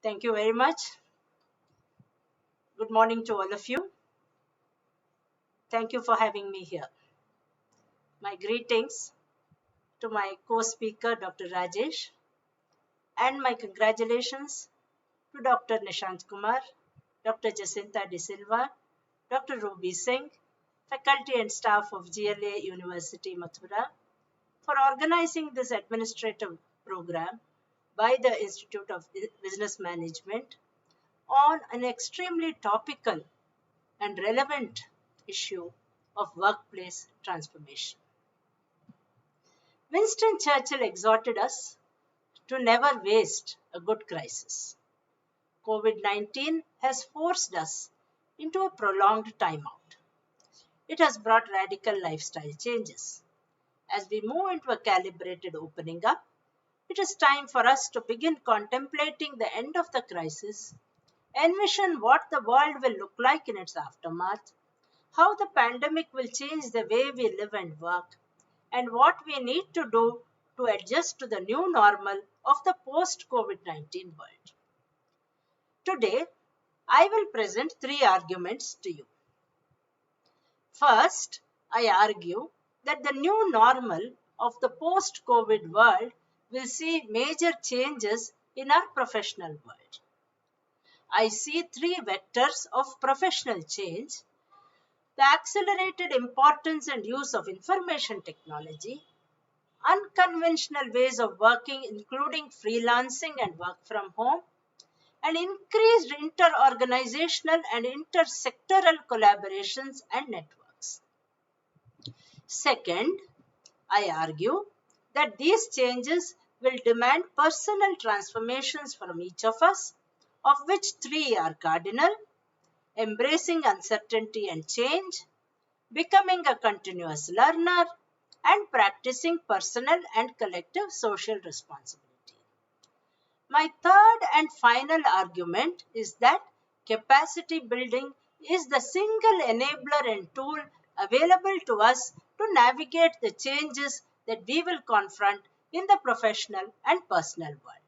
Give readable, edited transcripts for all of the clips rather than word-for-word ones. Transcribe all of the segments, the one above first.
Thank you very much. Good morning to all of you. Thank you for having me here. My greetings to my co-speaker, Dr. Rajesh, and my congratulations to Dr. Nishant Kumar, Dr. Jacinta De Silva, Dr. Ruby Singh, faculty and staff of GLA University, Mathura, for organizing this administrative program by the Institute of Business Management on an extremely topical and relevant issue of workplace transformation. Winston Churchill exhorted us to never waste a good crisis. COVID-19 has forced us into a prolonged timeout. It has brought radical lifestyle changes. As we move into a calibrated opening up, it is time for us to begin contemplating the end of the crisis, envision what the world will look like in its aftermath, how the pandemic will change the way we live and work, and what we need to do to adjust to the new normal of the post COVID 19 world. Today, I will present three arguments to you. First, I argue that the new normal of the post COVID world will see major changes in our professional world. I see three vectors of professional change: the accelerated importance and use of information technology, unconventional ways of working, including freelancing and work from home, and increased inter-organizational and intersectoral collaborations and networks. Second, I argue that these changes will demand personal transformations from each of us, of which three are cardinal: embracing uncertainty and change, becoming a continuous learner, and practicing personal and collective social responsibility. My third and final argument is that capacity building is the single enabler and tool available to us to navigate the changes that we will confront in the professional and personal world.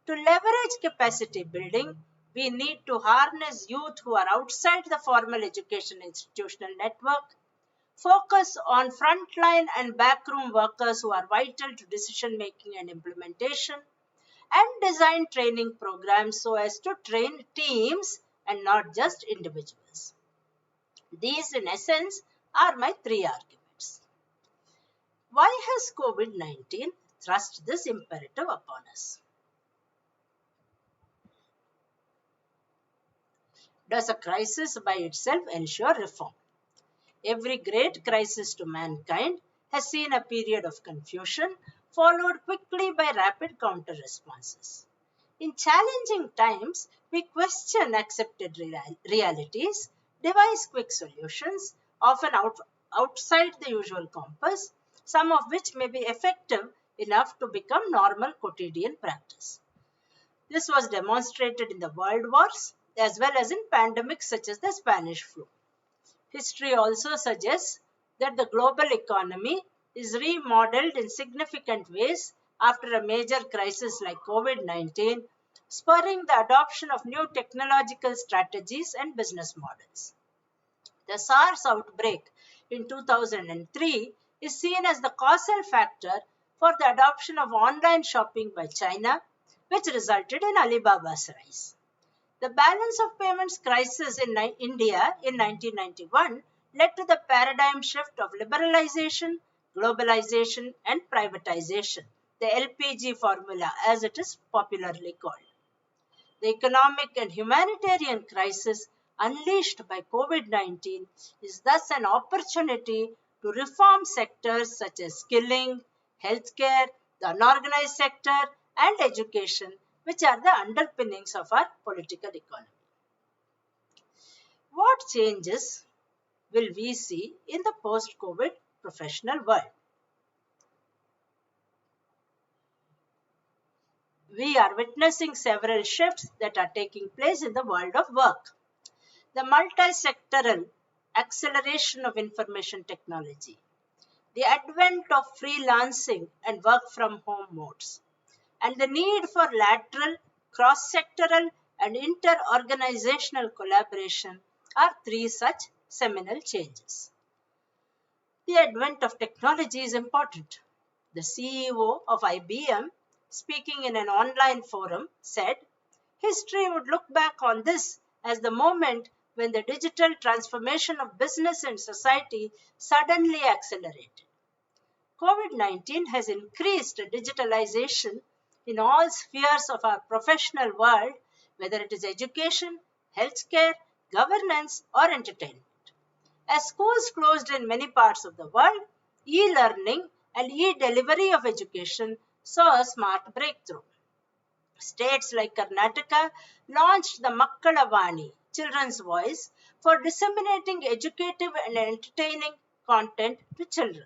To leverage capacity building, we need to harness youth who are outside the formal education institutional network, focus on frontline and backroom workers who are vital to decision making and implementation, and design training programs so as to train teams and not just individuals. These, in essence, are my three arguments. Why has COVID 19 thrust this imperative upon us? Does a crisis by itself ensure reform? Every great crisis to mankind has seen a period of confusion, followed quickly by rapid counter responses. In challenging times, we question accepted realities, devise quick solutions, often outside the usual compass, some of which may be effective enough to become normal quotidian practice. This was demonstrated in the world wars as well as in pandemics such as the Spanish flu. History also suggests that the global economy is remodeled in significant ways after a major crisis like COVID 19, spurring the adoption of new technological strategies and business models. The SARS outbreak in 2003 is seen as the causal factor for the adoption of online shopping by China, which resulted in Alibaba's rise. The balance of payments crisis in India in 1991 led to the paradigm shift of liberalization, globalization, and privatization, the LPG formula as it is popularly called. The economic and humanitarian crisis unleashed by COVID 19 is thus an opportunity to reform sectors such as skilling, healthcare, the unorganized sector, and education, which are the underpinnings of our political economy. What changes will we see in the post-COVID professional world? We are witnessing several shifts that are taking place in the world of work. The multi-sectoral acceleration of information technology, the advent of freelancing and work from home modes, and the need for lateral cross-sectoral and inter-organizational collaboration are three such seminal changes. The advent of technology is important. The CEO of IBM, speaking in an online forum, said, "History would look back on this as the moment when the digital transformation of business and society suddenly accelerated." COVID-19 has increased digitalization in all spheres of our professional world, whether it is education, healthcare, governance, or entertainment. As schools closed in many parts of the world, e-learning and e-delivery of education saw a smart breakthrough. States like Karnataka launched the Makkalavani, Children's Voice, for disseminating educative and entertaining content to children.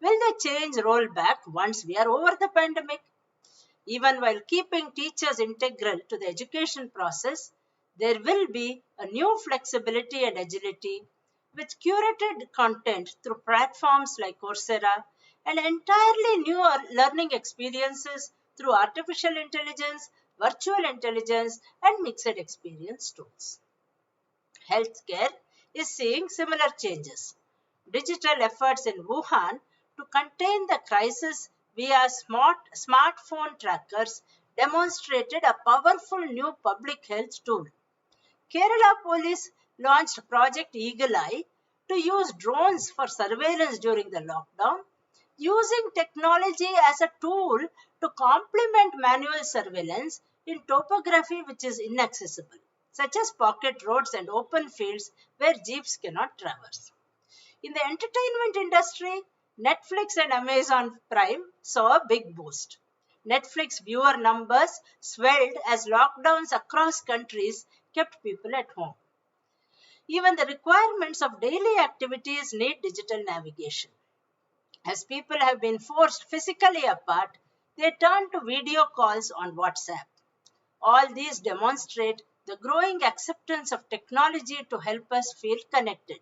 Will the change roll back once we are over the pandemic? Even while keeping teachers integral to the education process, there will be a new flexibility and agility with curated content through platforms like Coursera and entirely new learning experiences through artificial intelligence, virtual intelligence, and mixed experience tools. Healthcare is seeing similar changes. Digital efforts in Wuhan to contain the crisis via smartphone trackers demonstrated a powerful new public health tool. Kerala police launched Project Eagle Eye to use drones for surveillance during the lockdown, using technology as a tool to complement manual surveillance in topography which is inaccessible, such as pocket roads and open fields where jeeps cannot traverse. In the entertainment industry, Netflix and Amazon Prime saw a big boost. Netflix viewer numbers swelled as lockdowns across countries kept people at home. Even the requirements of daily activities need digital navigation. As people have been forced physically apart, they turn to video calls on WhatsApp. All these demonstrate the growing acceptance of technology to help us feel connected.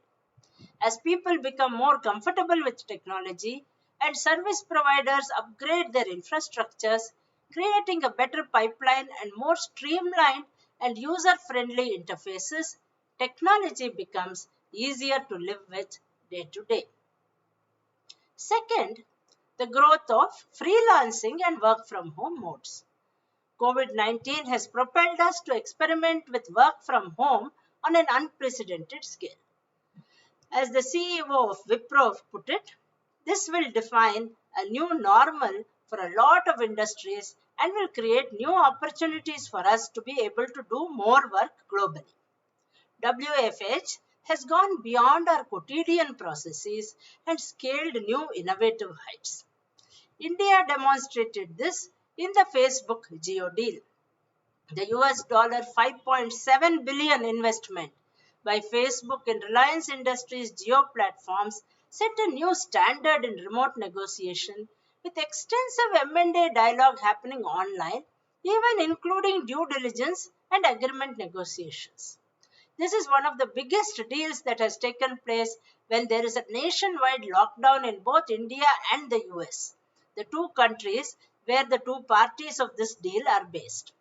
As people become more comfortable with technology and service providers upgrade their infrastructures, creating a better pipeline and more streamlined and user-friendly interfaces, technology becomes easier to live with day to day. Second, the growth of freelancing and work from home modes. COVID-19 has propelled us to experiment with work from home on an unprecedented scale. As the CEO of Wipro put it, this will define a new normal for a lot of industries and will create new opportunities for us to be able to do more work globally. WFH has gone beyond our quotidian processes and scaled new innovative heights. India demonstrated this in the Facebook Geo deal. The US $5.7 billion investment by Facebook in Reliance Industries' Geo platforms set a new standard in remote negotiation with extensive M&A dialogue happening online, even including due diligence and agreement negotiations. This is one of the biggest deals that has taken place when there is a nationwide lockdown in both India and the US, the two countries where the two parties of this deal are based.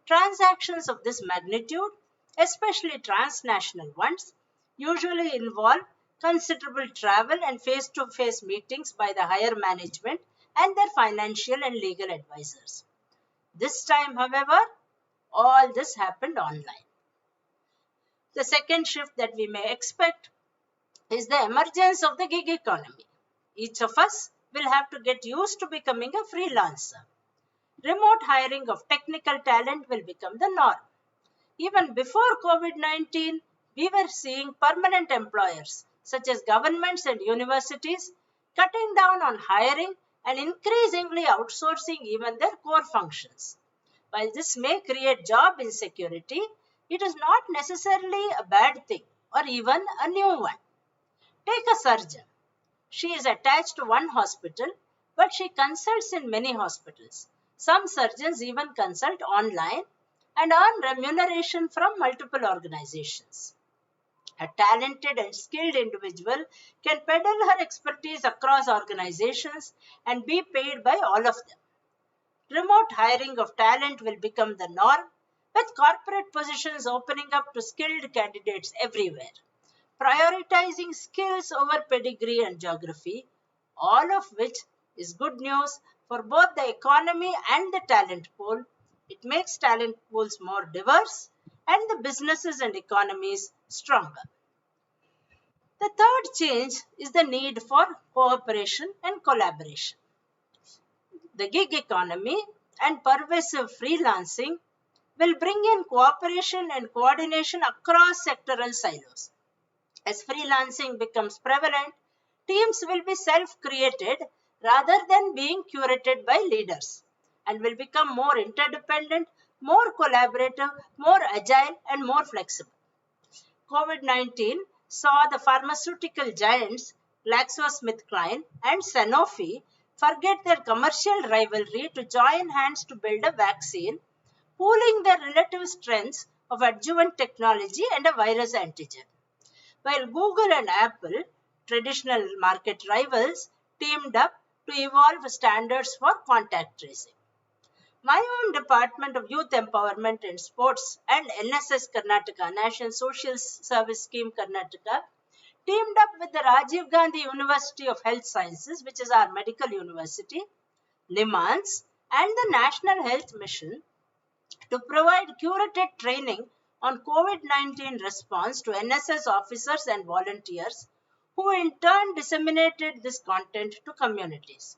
Transactions of this magnitude, especially transnational ones, usually involve considerable travel and face-to-face meetings by the higher management and their financial and legal advisors. This time, however, all this happened online. The second shift that we may expect is the emergence of the gig economy. Each of us will have to get used to becoming a freelancer. Remote hiring of technical talent will become the norm. Even before COVID-19, we were seeing permanent employers, such as governments and universities, cutting down on hiring and increasingly outsourcing even their core functions. While this may create job insecurity, it is not necessarily a bad thing or even a new one. Take a surgeon. She is attached to one hospital, but she consults in many hospitals. Some surgeons even consult online and earn remuneration from multiple organizations. A talented and skilled individual can peddle her expertise across organizations and be paid by all of them. Remote hiring of talent will become the norm, with corporate positions opening up to skilled candidates everywhere. Prioritizing skills over pedigree and geography, all of which is good news for both the economy and the talent pool. It makes talent pools more diverse and the businesses and economies stronger. The third change is the need for cooperation and collaboration. The gig economy and pervasive freelancing will bring in cooperation and coordination across sectoral silos. As freelancing becomes prevalent, teams will be self created rather than being curated by leaders and will become more interdependent, more collaborative, more agile, and more flexible. COVID 19 saw the pharmaceutical giants GlaxoSmithKline and Sanofi forget their commercial rivalry to join hands to build a vaccine, pooling their relative strengths of adjuvant technology and a virus antigen. While Google and Apple, traditional market rivals, teamed up to evolve standards for contact tracing. My own Department of Youth Empowerment and Sports and NSS Karnataka, National Social Service Scheme Karnataka, teamed up with the Rajiv Gandhi University of Health Sciences, which is our medical university, NIMANS, and the National Health Mission to provide curated training on COVID 19 response to NSS officers and volunteers, who in turn disseminated this content to communities.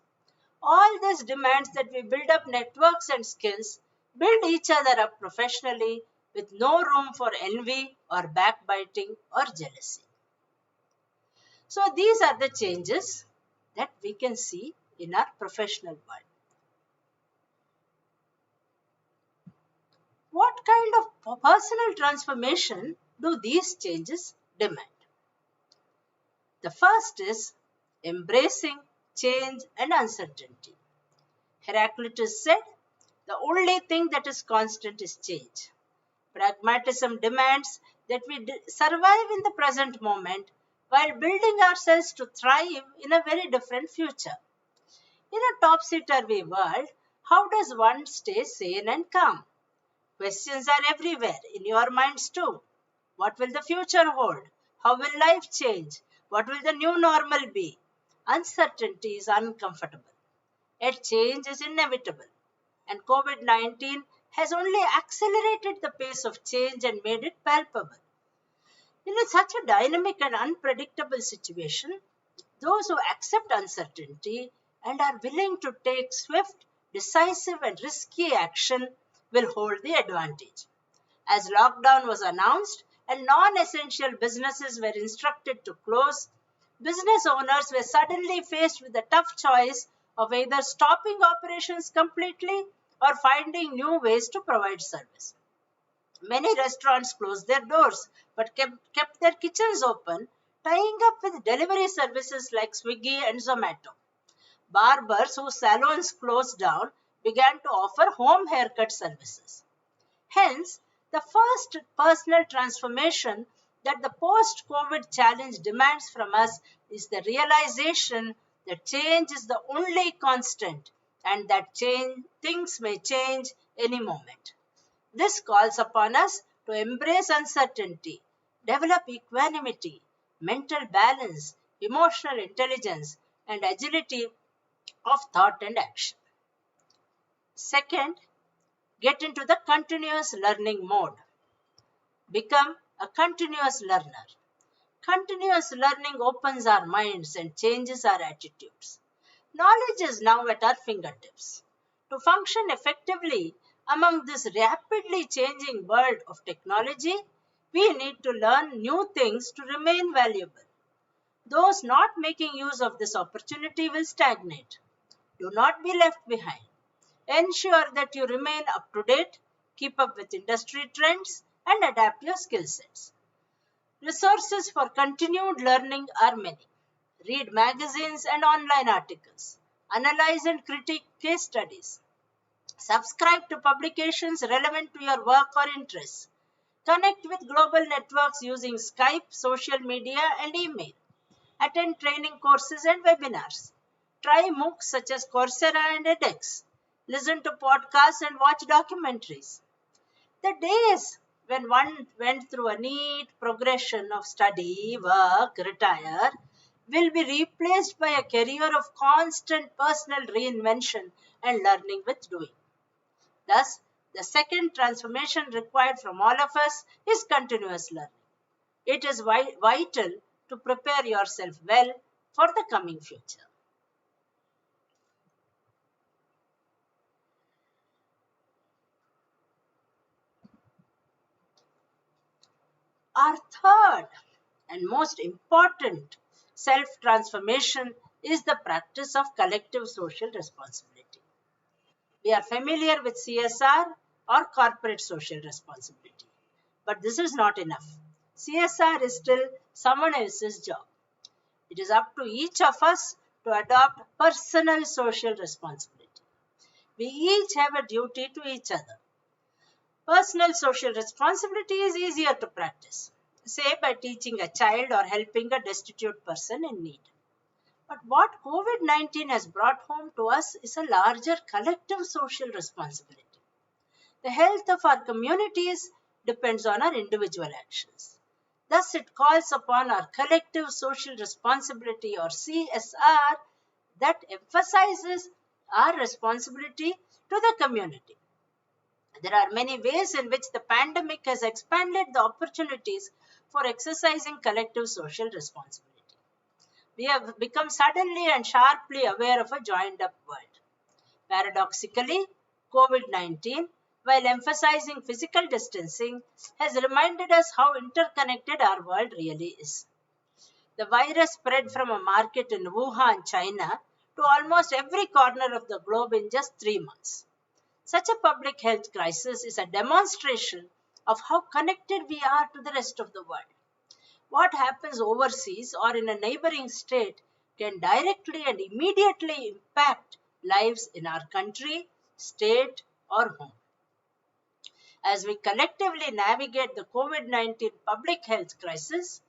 All this demands that we build up networks and skills, build each other up professionally with no room for envy or backbiting or jealousy. So these are the changes that we can see in our professional world. What kind of personal transformation do these changes demand? The first is embracing change and uncertainty. Heraclitus said, the only thing that is constant is change. Pragmatism demands that we survive in the present moment while building ourselves to thrive in a very different future. In a topsy-turvy world, how does one stay sane and calm? Questions are everywhere, in your minds too. What will the future hold? How will life change? What will the new normal be? Uncertainty is uncomfortable, yet change is inevitable. And COVID 19 has only accelerated the pace of change and made it palpable. In such a dynamic and unpredictable situation, those who accept uncertainty and are willing to take swift, decisive, and risky action will hold the advantage. As lockdown was announced and non-essential businesses were instructed to close, business owners were suddenly faced with the tough choice of either stopping operations completely or finding new ways to provide service. Many restaurants closed their doors but kept their kitchens open, tying up with delivery services like Swiggy and Zomato. Barbers whose salons closed down began to offer home haircut services. Hence, the first personal transformation that the post-COVID challenge demands from us is the realization that change is the only constant and that things may change any moment. This calls upon us to embrace uncertainty, develop equanimity, mental balance, emotional intelligence, and agility of thought and action. Second, get into the continuous learning mode. Become a continuous learner. Continuous learning opens our minds and changes our attitudes. Knowledge is now at our fingertips. To function effectively among this rapidly changing world of technology, we need to learn new things to remain valuable. Those not making use of this opportunity will stagnate. Do not be left behind. Ensure that you remain up to date, keep up with industry trends, and adapt your skill sets. Resources for continued learning are many. Read magazines and online articles. Analyze and critique case studies. Subscribe to publications relevant to your work or interests. Connect with global networks using Skype, social media, and email. Attend training courses and webinars. Try MOOCs such as Coursera and edX. listen to podcasts, and watch documentaries. The days when one went through a neat progression of study, work, retire will be replaced by a career of constant personal reinvention and learning with doing. Thus, the second transformation required from all of us is continuous learning. It is vital to prepare yourself well for the coming future. Our third and most important self transformation is the practice of collective social responsibility. We are familiar with CSR or corporate social responsibility, but this is not enough. CSR is still someone else's job. It is up to each of us to adopt personal social responsibility. We each have a duty to each other. Personal social responsibility is easier to practice, say by teaching a child or helping a destitute person in need. But what COVID 19 has brought home to us is a larger collective social responsibility. The health of our communities depends on our individual actions. Thus, it calls upon our collective social responsibility or CSR that emphasizes our responsibility to the community. There are many ways in which the pandemic has expanded the opportunities for exercising collective social responsibility. We have become suddenly and sharply aware of a joined up world. Paradoxically, COVID 19, while emphasizing physical distancing, has reminded us how interconnected our world really is. The virus spread from a market in Wuhan, China, to almost every corner of the globe in just 3 months. Such a public health crisis is a demonstration of how connected we are to the rest of the world. What happens overseas or in a neighboring state can directly and immediately impact lives in our country, state, or home. As we collectively navigate the COVID 19 public health crisis,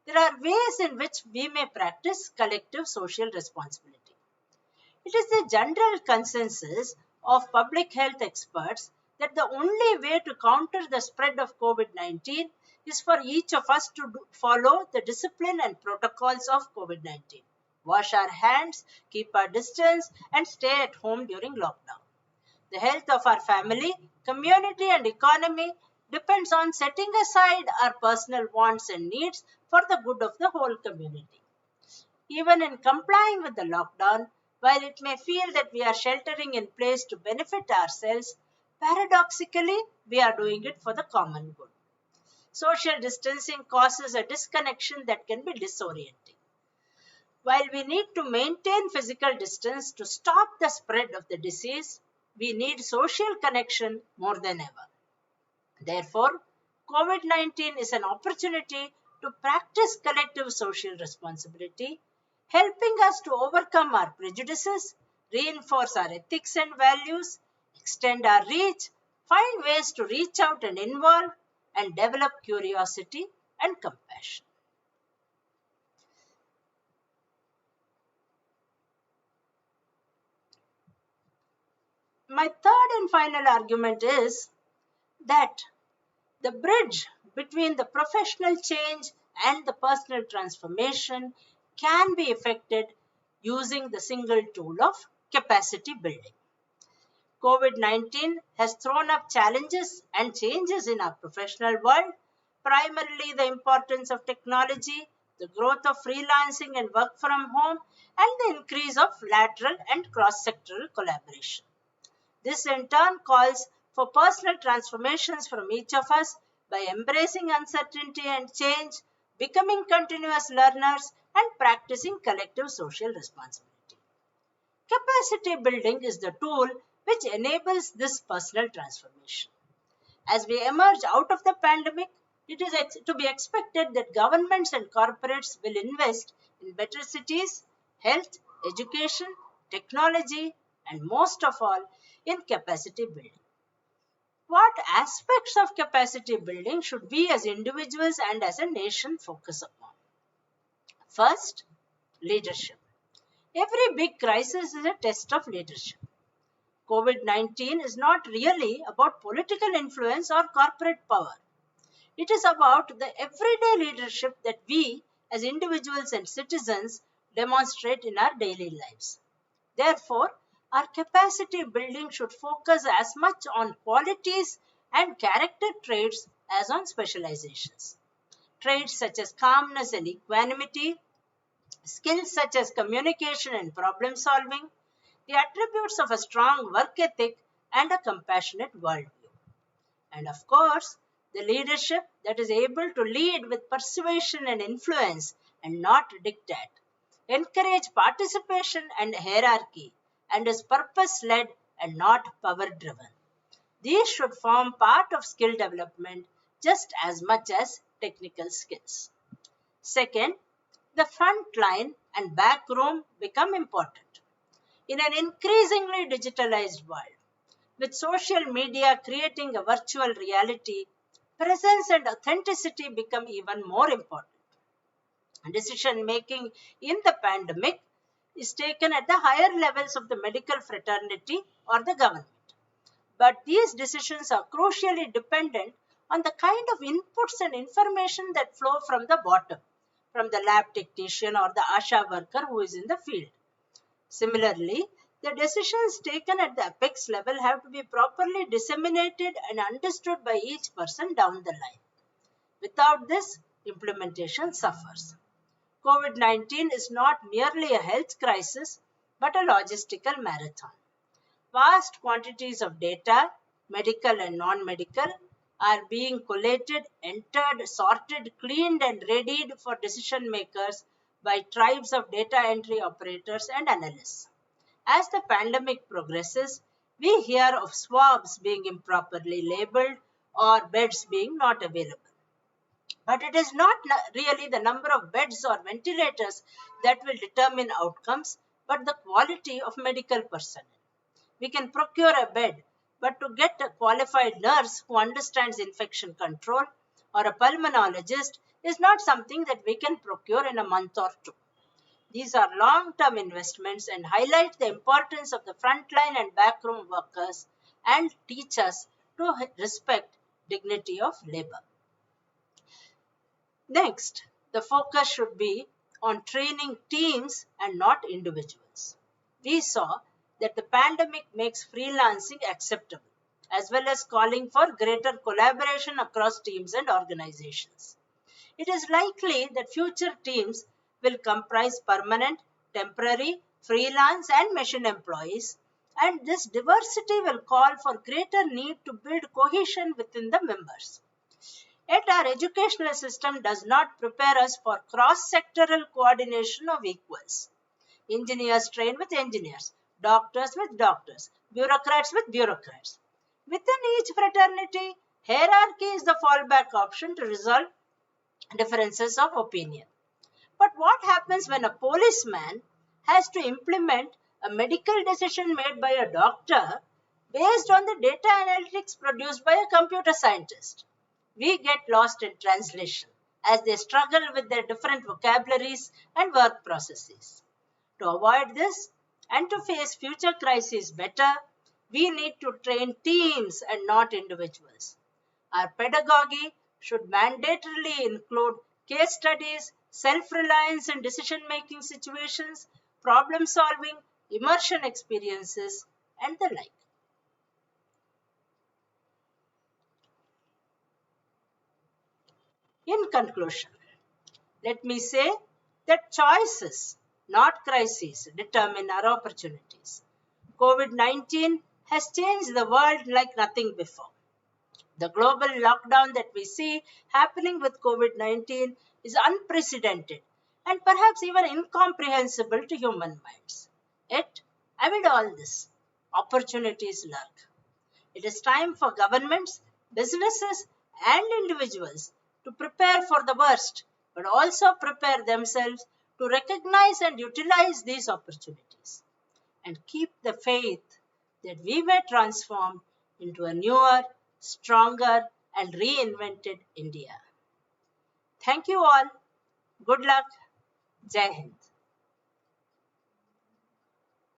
there are ways in which we may practice collective social responsibility. It is the general consensus of public health experts that the only way to counter the spread of COVID 19 is for each of us to follow the discipline and protocols of COVID 19. Wash our hands, keep our distance, and stay at home during lockdown. The health of our family, community, and economy depends on setting aside our personal wants and needs for the good of the whole community. Even in complying with the lockdown, while it may feel that we are sheltering in place to benefit ourselves, paradoxically, we are doing it for the common good. Social distancing causes a disconnection that can be disorienting. While we need to maintain physical distance to stop the spread of the disease, we need social connection more than ever. Therefore, COVID 19 is an opportunity to practice collective social responsibility, helping us to overcome our prejudices, reinforce our ethics and values, extend our reach, find ways to reach out and involve, and develop curiosity and compassion. My third and final argument is that the bridge between the professional change and the personal transformation can be effected using the single tool of capacity building. COVID 19 has thrown up challenges and changes in our professional world, primarily the importance of technology, the growth of freelancing and work from home, and the increase of lateral and cross sectoral collaboration. This in turn calls for personal transformations from each of us by embracing uncertainty and change, becoming continuous learners, and practicing collective social responsibility. Capacity building is the tool which enables this personal transformation. As we emerge out of the pandemic, it is to be expected that governments and corporates will invest in better cities, health, education, technology, and most of all, in capacity building. What aspects of capacity building should we as individuals and as a nation focus upon? First, leadership. Every big crisis is a test of leadership. COVID-19 is not really about political influence or corporate power. It is about the everyday leadership that we as individuals and citizens demonstrate in our daily lives. Therefore, our capacity building should focus as much on qualities and character traits as on specializations. Traits such as calmness and equanimity, skills such as communication and problem solving, the attributes of a strong work ethic and a compassionate worldview. And of course, the leadership that is able to lead with persuasion and influence and not dictate, encourage participation and hierarchy, and is purpose led and not power driven. These should form part of skill development just as much as technical skills. Second, the front line and back room become important. In an increasingly digitalized world, with social media creating a virtual reality, presence and authenticity become even more important. Decision making in the pandemic is taken at the higher levels of the medical fraternity or the government. But these decisions are crucially dependent on the kind of inputs and information that flow from the bottom, from the lab technician or the ASHA worker who is in the field. Similarly, the decisions taken at the apex level have to be properly disseminated and understood by each person down the line. Without this, implementation suffers. COVID-19 is not merely a health crisis, but a logistical marathon. Vast quantities of data, medical and non-medical, are being collated, entered, sorted, cleaned and readied for decision makers by tribes of data entry operators and analysts. As the pandemic progresses, we hear of swabs being improperly labeled or beds being not available. But it is not really the number of beds or ventilators that will determine outcomes, but the quality of medical personnel. We can procure a bed, but to get a qualified nurse who understands infection control or a pulmonologist is not something that we can procure in a month or two. These are long-term investments and highlight the importance of the frontline and backroom workers and teach us to respect dignity of labor. Next, the focus should be on training teams and not individuals. We saw that the pandemic makes freelancing acceptable, as well as calling for greater collaboration across teams and organizations. It is likely that future teams will comprise permanent, temporary, freelance and machine employees, and this diversity will call for greater need to build cohesion within the members. Yet our educational system does not prepare us for cross-sectoral coordination of equals. Engineers train with engineers, doctors with doctors, bureaucrats with bureaucrats. Within each fraternity, hierarchy is the fallback option to resolve differences of opinion. But what happens when a policeman has to implement a medical decision made by a doctor based on the data analytics produced by a computer scientist? We get lost in translation as they struggle with their different vocabularies and work processes. To avoid this and to face future crises better, we need to train teams and not individuals. Our pedagogy should mandatorily include case studies, self-reliance in decision-making situations, problem-solving, immersion experiences, and the like. In conclusion, let me say that choices, not crises, determine our opportunities. COVID-19 has changed the world like nothing before. The global lockdown that we see happening with COVID-19 is unprecedented and perhaps even incomprehensible to human minds. Yet, amid all this, opportunities lurk. It is time for governments, businesses, and individuals to prepare for the worst, but also prepare themselves to recognize and utilize these opportunities and keep the faith that we may transform into a newer, stronger, and reinvented India. Thank you all. Good luck. Jai Hind.